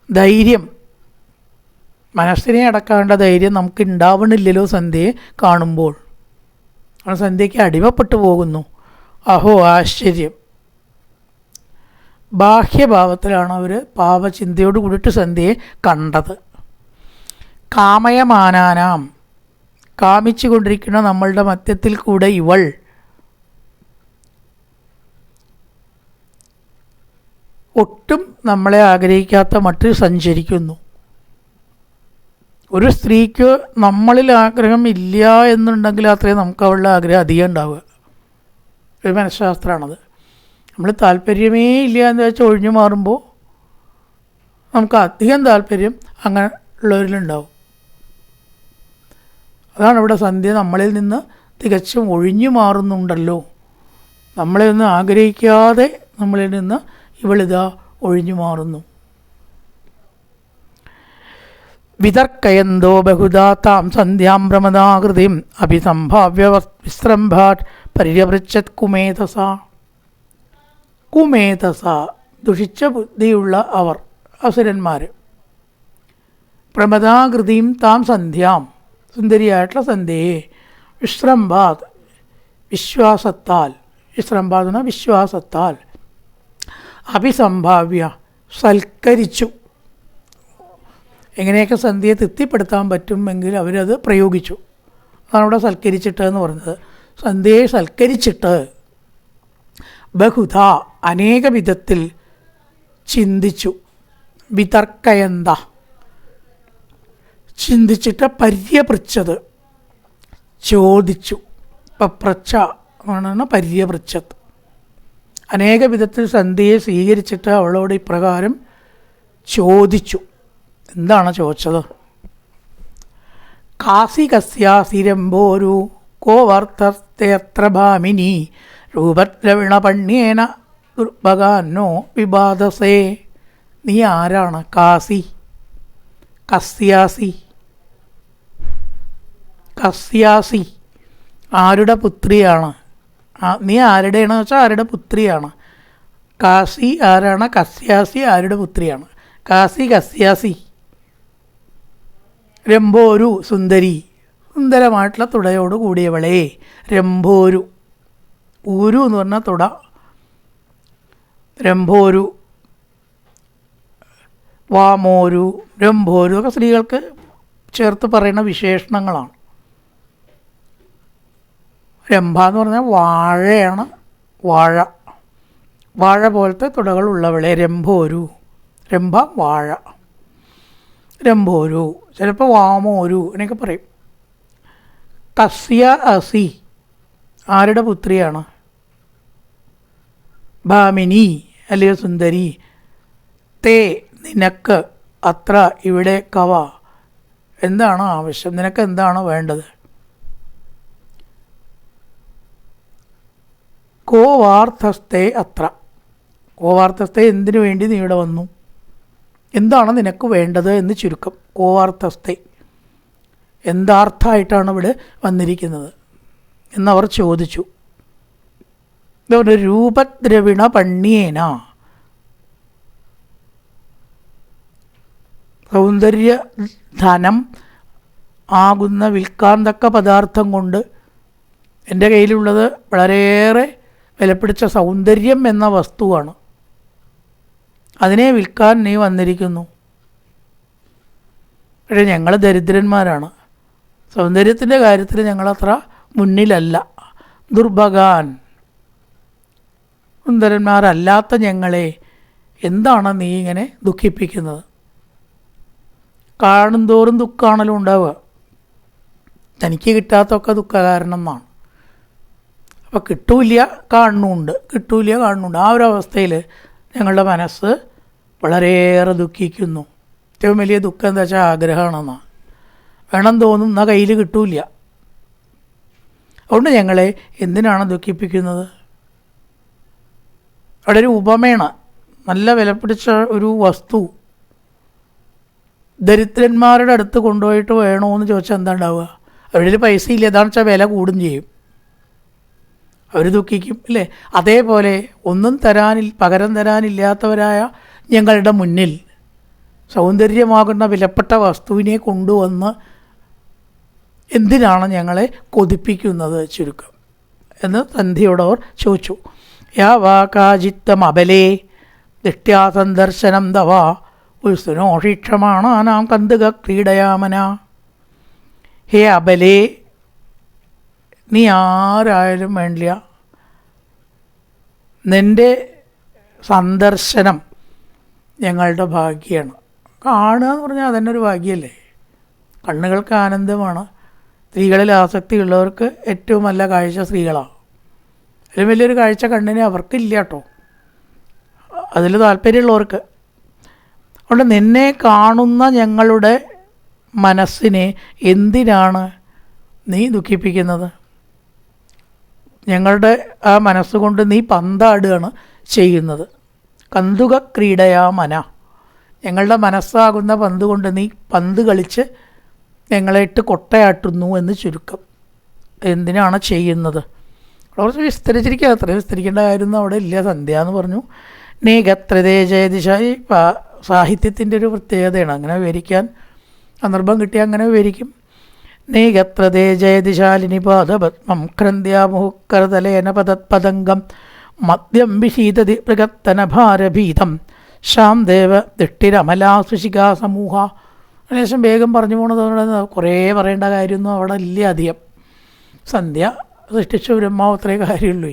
Speaker 1: ധൈര്യം, മനസ്സിനെ അടക്കാണ്ട ധൈര്യം നമുക്ക് ഉണ്ടാവണില്ലല്ലോ സന്ധ്യയെ കാണുമ്പോൾ. ആ സന്ധ്യയ്ക്ക് അടിമപ്പെട്ടു പോകുന്നു. അഹോ ആശ്ചര്യം. ബാഹ്യഭാവത്തിലാണ് അവർ പാപചിന്തയോട് കൂടിയിട്ട് സന്ധ്യയെ കണ്ടത്. കാമയമാനാനാം, കാമിച്ചു കൊണ്ടിരിക്കുന്ന നമ്മളുടെ മധ്യത്തിൽ കൂടെ ഇവൾ ഒട്ടും നമ്മളെ ആഗ്രഹിക്കാത്ത മട്ടിൽ സഞ്ചരിക്കുന്നു. ഒരു സ്ത്രീക്ക് നമ്മളിൽ ആഗ്രഹം ഇല്ല എന്നുണ്ടെങ്കിൽ അത്രയും നമുക്ക് അവളുടെ ആഗ്രഹം അധികം ഉണ്ടാവുക. ഒരു മനഃശാസ്ത്രമാണത്. നമ്മൾ താല്പര്യമേ ഇല്ല എന്ന് വെച്ചാൽ ഒഴിഞ്ഞു മാറുമ്പോൾ നമുക്ക് അധികം താല്പര്യം അങ്ങനെ ഉള്ളവരിലുണ്ടാവും. അതാണ് ഇവിടെ സന്ധ്യ നമ്മളിൽ നിന്ന് തികച്ചും ഒഴിഞ്ഞു മാറുന്നുണ്ടല്ലോ. നമ്മളെ ഒന്നും ആഗ്രഹിക്കാതെ നമ്മളിൽ നിന്ന് ഇവളിതാ ഒഴിഞ്ഞു മാറുന്നു. വിതർക്കയന്തോ ബഹുധാ താം സന്ധ്യാം പ്രമദാകൃതിം അഭിസംഭാവ്യ വിസ്രംഭാത് പരിരവൃച്ഛത് കുമേധസ. കുമേധസ, ദുഷിച്ച ബുദ്ധിയുള്ള അവർ, അസുരന്മാർ. പ്രമദാകൃതിയും താം സന്ധ്യാം, സുന്ദരിയായിട്ടുള്ള സന്ധ്യയെ, വിശ്രംഭാത്, വിശ്വാസത്താൽ, വിശ്രംഭാത് എന്ന വിശ്വാസത്താൽ, അഭിസംഭാവ്യ, സൽക്കരിച്ചു. എങ്ങനെയൊക്കെ സന്ധ്യയെ തൃപ്തിപ്പെടുത്താൻ പറ്റുമെങ്കിൽ അവരത് പ്രയോഗിച്ചു. അതാണ് ഇവിടെ സൽക്കരിച്ചിട്ട് എന്ന് പറഞ്ഞത്. സന്ധ്യയെ സൽക്കരിച്ചിട്ട് ബഹുധ, അനേക വിധത്തിൽ ചിന്തിച്ചു. വിതർക്കയന്ത, ചിന്തിച്ചിട്ട് പര്യപൃച്ഛത്, ചോദിച്ചു. പപ്രച്ഛ ആണ് പര്യപൃച്ഛത്. അനേക വിധത്തിൽ സന്ധ്യയെ സ്വീകരിച്ചിട്ട് അവളോട് ഇപ്രകാരം ചോദിച്ചു. എന്താണ് ചോദിച്ചത്? കാസികസ്യാസിരംബോരു കോവർത്തസ്തേത്ര ഭാമിനി രൂപദ്രവിണപണ്യേന ദുർഭഗാന്നോ വിബാധസേ. നീ ആരാണ്? കാസി, കസ്യാസി, കസ്യാസി ആരുടെ പുത്രിയാണ്? നീ ആരുടെയാണെന്ന് വെച്ചാൽ ആരുടെ പുത്രിയാണ്? കാസി ആരാണ്? കസ്യാസി ആരുടെ പുത്രിയാണ്? കാസി കസ്യാസി. രംഭോരു സുന്ദരി, സുന്ദരമായിട്ടുള്ള തുടയോട് കൂടിയവളെ. രംഭോരു, ഊരു എന്ന് പറഞ്ഞാൽ തുട. രംഭോരു, വാമോരു, രംഭോരു ഒക്കെ സ്ത്രീകൾക്ക് ചേർത്ത് പറയുന്ന വിശേഷണങ്ങളാണ്. രംഭ എന്ന് പറഞ്ഞാൽ വാഴയാണ്, വാഴ, വാഴ പോലത്തെ തുടകൾ ഉള്ളവളെ. രംഭോരു, രംഭ വാഴ, രംഭോരു, ചിലപ്പോൾ വാമോരു എന്നൊക്കെ പറയും. കസ്യ അസി ആരുടെ പുത്രിയാണ്? ഭാമിനി അല്ലയോ സുന്ദരി. തേ നിനക്ക്, അത്ര ഇവിടെ, കവ എന്താണ് ആവശ്യം? നിനക്ക് എന്താണ് വേണ്ടത്? കോ വാർത്തസ്തേ അത്ര, കോ വാർത്തസ്തേ എന്തിനു വേണ്ടി നീ ഇവിടെ വന്നു? എന്താണ് നിനക്ക് വേണ്ടത് എന്ന് ചുരുക്കം. കോ വാർത്തസ്തേ എന്താർത്ഥമായിട്ടാണ് ഇവിടെ വന്നിരിക്കുന്നത് എന്നവർ ചോദിച്ചു. ഇതുകൊണ്ട് രൂപദ്രവിണ പണ്യേന, സൗന്ദര്യ ധനം ആകുന്ന വിൽക്കാൻ തക്ക പദാർത്ഥം കൊണ്ട് എൻ്റെ കയ്യിലുള്ളത് വളരെയേറെ വിലപിടിച്ച സൗന്ദര്യം എന്ന വസ്തുവാണ്. അതിനെ വിൽക്കാൻ നീ വന്നിരിക്കുന്നു. പക്ഷേ ഞങ്ങൾ ദരിദ്രന്മാരാണ്, സൗന്ദര്യത്തിൻ്റെ കാര്യത്തിൽ ഞങ്ങളത്ര മുന്നിലല്ല. ദുർഭഗാൻ, സുന്ദരന്മാരല്ലാത്ത ഞങ്ങളെ എന്താണ് നീ ഇങ്ങനെ ദുഃഖിപ്പിക്കുന്നത്? കാണുന്തോറും ദുഃഖമാണല്ലോ ഉണ്ടാവുക. തനിക്ക് കിട്ടാത്തൊക്കെ ദുഃഖ കാരണം എന്നാണ്. അപ്പോൾ കിട്ടൂല്ല കാണുന്നുണ്ട്, കിട്ടൂല്ല കാണുന്നുണ്ട്. ആ ഒരു അവസ്ഥയിൽ ഞങ്ങളുടെ മനസ്സ് വളരെയേറെ ദുഃഖിക്കുന്നു. ഏറ്റവും വലിയ ദുഃഖം എന്താ വെച്ചാൽ ആഗ്രഹമാണെന്നാണ്. വേണം തോന്നും, എന്നാൽ കയ്യിൽ കിട്ടൂല. അതുകൊണ്ട് ഞങ്ങളെ എന്തിനാണ് ദുഃഖിപ്പിക്കുന്നത്? അവിടെ ഒരു ഉപമയാണ്. നല്ല വിലപിടിച്ച ഒരു വസ്തു ദരിദ്രന്മാരുടെ അടുത്ത് കൊണ്ടുപോയിട്ട് വേണോ എന്ന് ചോദിച്ചാൽ എന്താ ഉണ്ടാവുക? അവരുടെ പൈസ ഇല്ല, എന്താണെന്ന് വെച്ചാൽ വില കൂടും ചെയ്യും, അവർ ദുഃഖിക്കും അല്ലേ? അതേപോലെ ഒന്നും പകരം തരാനില്ലാത്തവരായ ഞങ്ങളുടെ മുന്നിൽ സൗന്ദര്യമാകുന്ന വിലപ്പെട്ട വസ്തുവിനെ കൊണ്ടുവന്ന് എന്തിനാണ് ഞങ്ങളെ കൊതിപ്പിക്കുന്നത് ചുരുക്കം എന്ന് സന്ധ്യയോടവർ ചോദിച്ചു. യാ വാ കാചിത്തം അബലേ ദൃഷ്ട്യാസന്ദർശനം ദവാ ഉത്സുനോഷിക്ഷമാണാനാം കന്തുക ക്രീഡയാമന. ഹേ അബലേ, നീ ആരായാലും വേണ്ടില്ല, നിൻ്റെ സന്ദർശനം ഞങ്ങളുടെ ഭാഗ്യമാണ്. കാണുക എന്ന് പറഞ്ഞാൽ അതന്നെ ഒരു ഭാഗ്യമല്ലേ? കണ്ണുകൾക്ക് ആനന്ദമാണ്. സ്ത്രീകളിൽ ആസക്തിയുള്ളവർക്ക് ഏറ്റവും നല്ല കാഴ്ച സ്ത്രീകളാണ്. അതിലും വലിയൊരു കാഴ്ച കണ്ണിന് അവർക്കില്ല കേട്ടോ, അതിൽ താല്പര്യമുള്ളവർക്ക്. അതുകൊണ്ട് നിന്നെ കാണുന്ന ഞങ്ങളുടെ മനസ്സിനെ എന്തിനാണ് നീ ദുഃഖിപ്പിക്കുന്നത്? ഞങ്ങളുടെ ആ മനസ്സുകൊണ്ട് നീ പന്താടുകയാണ് ചെയ്യുന്നത്. കന്തുക ക്രീഡയാ മന, ഞങ്ങളുടെ മനസ്സാകുന്ന പന്ത് കൊണ്ട് നീ പന്ത് കളിച്ച് ഞങ്ങളെ ഇട്ട് കൊട്ടയാട്ടുന്നു എന്ന് ചുരുക്കം. എന്തിനാണ് ചെയ്യുന്നത്? കുറച്ച് വിസ്തരിച്ചിരിക്കുക, അത്രയും വിസ്തരിക്കേണ്ട കാര്യമൊന്നും അവിടെ ഇല്ല. സന്ധ്യ എന്ന് പറഞ്ഞു. നീകത്രതേ ജയദിശായി സാഹിത്യത്തിൻ്റെ ഒരു പ്രത്യേകതയാണ്. അങ്ങനെ വിവരിക്കാൻ സന്ദർഭം കിട്ടിയാൽ അങ്ങനെ വിവരിക്കും. നീകത്രതേ ജയദിശാലിനി പാദപത്മം ക്രന്ത്യാമുഹുക്കരതലേന പദത്പദംഗം മദ്യം വിശീതതി മൃഗത്തനഭാരഭീതം ശ്യാം ദേവ ദിഷ്ടിരമലാസുശികാ സമൂഹ. അതിനുശേഷം വേഗം പറഞ്ഞു പോണത് കുറേ പറയേണ്ട കാര്യമൊന്നും അവിടെ ഇല്ല അധികം. സന്ധ്യ സൃഷ്ടിച്ച ബ്രഹ്മാവ് അത്രേ കാര്യമുള്ളൂ.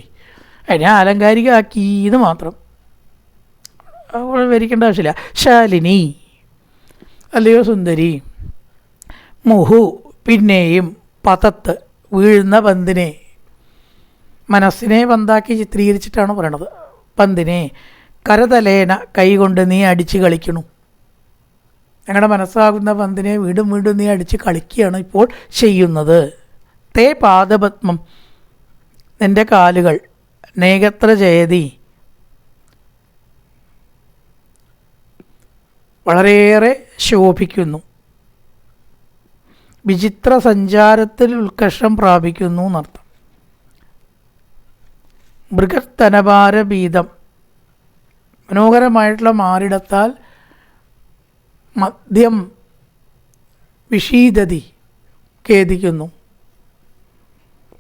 Speaker 1: അതിനെ ആലങ്കാരികമാക്കിയത് മാത്രം വിവരിക്കേണ്ട ആവശ്യമില്ല. ശാലിനി അല്ലയോ സുന്ദരി. മുഹു പിന്നെയും പതത്ത് വീഴുന്ന പന്തിനെ, മനസ്സിനെ പന്താക്കി ചിത്രീകരിച്ചിട്ടാണ് പറയണത്. പന്തിനെ കരതലേന കൈകൊണ്ട് നീ അടിച്ച് കളിക്കണു. ഞങ്ങളുടെ മനസ്സാകുന്ന പന്തിനെ വീണ്ടും വീണ്ടും നീ അടിച്ച് കളിക്കുകയാണ് ഇപ്പോൾ ചെയ്യുന്നത്. തേ പാദപത്മം നിൻ്റെ കാലുകൾ നേകത്ര ജയതി വളരെയേറെ ശോഭിക്കുന്നു. വിചിത്ര സഞ്ചാരത്തിൽ ഉത്കർഷം പ്രാപിക്കുന്നു എന്നർത്ഥം. മൃഗത്തനഭാരഭീതം മനോഹരമായിട്ടുള്ള മാറിടത്താൽ മദ്യം വിഷീദതി ഖേദിക്കുന്നു.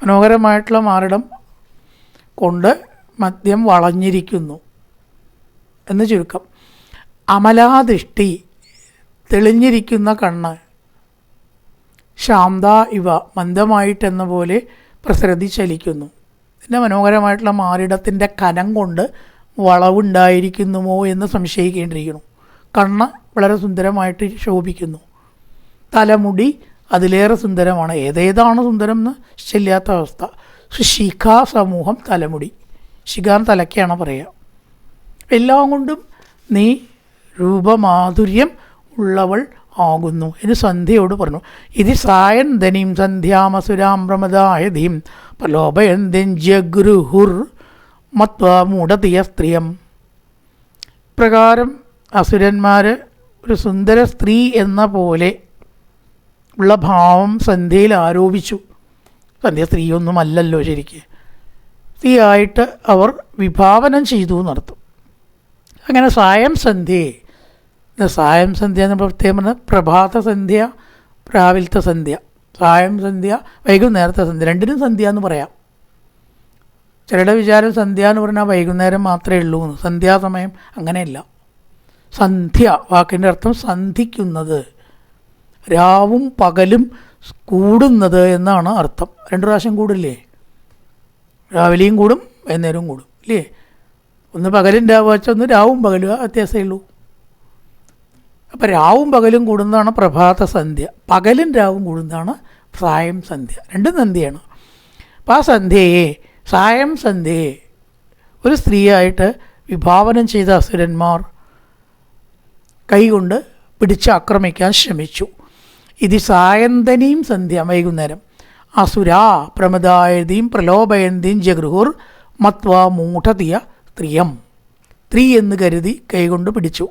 Speaker 1: മനോഹരമായിട്ടുള്ള മാറിടം കൊണ്ട് മദ്യം വളഞ്ഞിരിക്കുന്നു എന്ന് ചുരുക്കം. അമലാദൃഷ്ടി തെളിഞ്ഞിരിക്കുന്ന കണ്ണ്, ശാന്ത ഇവ മന്ദമായിട്ടെന്ന പോലെ പ്രസരതി ചലിക്കുന്നു. പിന്നെ മനോഹരമായിട്ടുള്ള മാറിടത്തിൻ്റെ കനം കൊണ്ട് വളവുണ്ടായിരിക്കുന്നുമോ എന്ന് സംശയിക്കേണ്ടിയിരിക്കുന്നു. കണ്ണ് വളരെ സുന്ദരമായിട്ട് ശോഭിക്കുന്നു. തലമുടി അതിലേറെ സുന്ദരമാണ്. ഏതേതാണ് സുന്ദരം എന്ന് നിശ്ചയില്ലാത്ത അവസ്ഥ. ശിഖാ സമൂഹം തലമുടി, ശിഖാൻ തലയ്ക്കാണ് പറയുക. എല്ലാം കൊണ്ടും നീ രൂപമാധുര്യം ഉള്ളവൾ ആകുന്നു എന്ന് സന്ധ്യയോട് പറഞ്ഞു. ഇത് സായന്തനീം സന്ധ്യാമസുരാം പ്രമദായധീം പ്രലോഭയന്തിൻ ജഗൃഹുർ മത്വാ മൂഢതിയ സ്ത്രീയം. പ്രകാരം അസുരന്മാർ ഒരു സുന്ദര സ്ത്രീ എന്ന പോലെ ഉള്ള ഭാവം സന്ധ്യയിൽ ആരോപിച്ചു. സന്ധ്യ സ്ത്രീയൊന്നുമല്ലല്ലോ ശരിക്ക്, സ്ത്രീയായിട്ട് അവർ വിഭാവനം ചെയ്തു എന്നർത്ഥം. അങ്ങനെ സായം സന്ധ്യയെ, സായം സന്ധ്യ എന്ന് പ്രത്യേകം പറഞ്ഞാൽ പ്രഭാത സന്ധ്യ, രാവിലത്തെ സന്ധ്യ, സായം സന്ധ്യ, വൈകുന്നേരത്തെ സന്ധ്യ, രണ്ടിനും സന്ധ്യ എന്ന് പറയാം. ചിലരുടെ വിചാരം സന്ധ്യ എന്ന് പറഞ്ഞാൽ വൈകുന്നേരം മാത്രമേ ഉള്ളൂ എന്ന്. സന്ധ്യാസമയം അങ്ങനെയല്ല. സന്ധ്യ വാക്കിൻ്റെ അർത്ഥം സന്ധിക്കുന്നത്, രാവും പകലും കൂടുന്നത് എന്നാണ് അർത്ഥം. 2 പ്രാവശ്യം കൂടില്ലേ? രാവിലെയും കൂടും വൈകുന്നേരവും കൂടും ഇല്ലേ? ഒന്ന് പകലും രാവും വെച്ചാൽ ഒന്ന് രാവും പകലും, വ്യത്യാസമേ ഉള്ളൂ. അപ്പോൾ രാവും പകലും കൂടുന്നതാണ് പ്രഭാത സന്ധ്യ, പകലും രാവും കൂടുന്നതാണ് സായം സന്ധ്യ. രണ്ടും സന്ധ്യയാണ്. അപ്പോൾ ആ സന്ധ്യയെ, സായം സന്ധ്യയെ ഒരു സ്ത്രീയായിട്ട് വിഭാവനം ചെയ്ത അസുരന്മാർ കൈകൊണ്ട് പിടിച്ച് ആക്രമിക്കാൻ ശ്രമിച്ചു. ഇത് സായന്തനീം സന്ധ്യ, വൈകുന്നേരം. അസുരാ പ്രമദായതീം പ്രലോഭയന്തീം ജഗൃഹുർ മത്വാ മൂഢതിയ സ്ത്രീയം, സ്ത്രീ എന്ന് കരുതി കൈകൊണ്ട് പിടിച്ചു.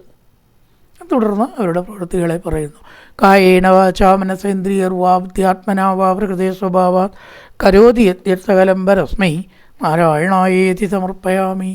Speaker 1: തുടർന്ന് അവരുടെ പ്രവൃത്തികളെ പറയുന്നു. കായേന വാചാ മനസേന്ദ്രിയർവാ ബുദ്ധ്യാത്മനാ വാ പ്രകൃതി സ്വഭാവാത് കരോതി യത്സകലം പരസ്മൈ നാരായണായേതി സമർപ്പയാമി.